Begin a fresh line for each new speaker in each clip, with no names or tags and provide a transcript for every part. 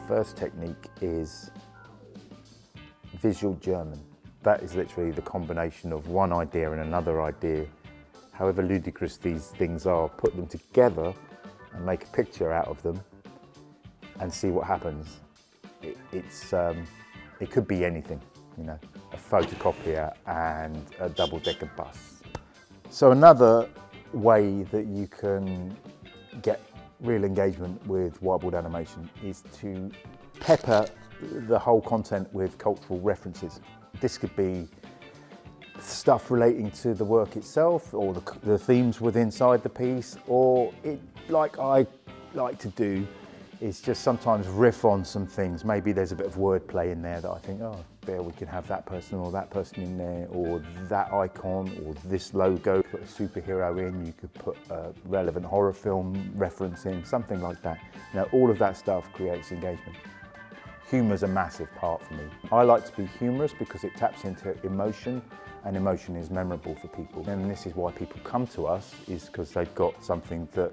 First technique is visual German. That is literally the combination of one idea and another idea. However ludicrous these things are, put them together and make a picture out of them and see what happens. It could be anything, you know, a photocopier and a double-decker bus. So another way that you can get real engagement with whiteboard animation is to pepper the whole content with cultural references. This could be stuff relating to the work itself or the themes within inside the piece, or like I like to do is just sometimes riff on some things. Maybe there's a bit of wordplay in there that I think, oh, there we can have that person or that person in there, or that icon or this logo. Put a superhero in, you could put a relevant horror film reference in, something like that. You know, all of that stuff creates engagement. Humour's a massive part for me. I like to be humorous because it taps into emotion, and emotion is memorable for people. And this is why people come to us, is because they've got something that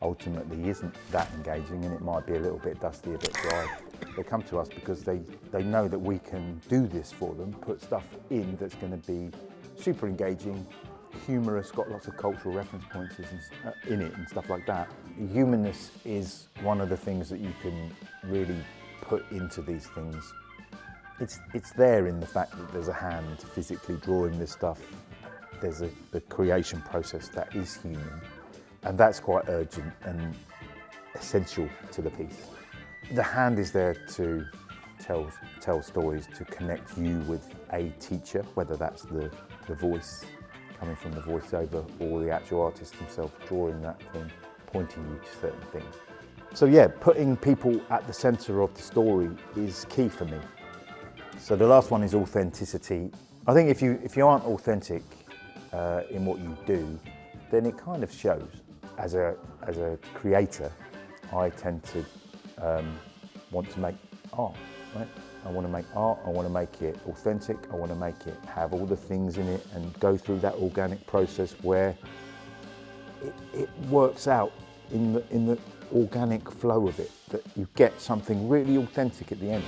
ultimately isn't that engaging, and it might be a little bit dusty, a bit dry. They come to us because they know that we can do this for them, put stuff in that's going to be super engaging, humorous, got lots of cultural reference points in it and stuff like that. Humanness is one of the things that you can really put into these things. It's there in the fact that there's a hand physically drawing this stuff. There's the creation process that is human, and that's quite urgent and essential to the piece. The hand is there to tell stories, to connect you with a teacher, whether that's the voice coming from the voiceover or the actual artist himself drawing that thing, pointing you to certain things. So yeah, putting people at the centre of the story is key for me. So the last one is authenticity. I think if you aren't authentic in what you do, then it kind of shows. As a creator, I tend to want to make art, right? I want to make art, I want to make it authentic, I want to make it have all the things in it and go through that organic process where it works out in the organic flow of it, that you get something really authentic at the end.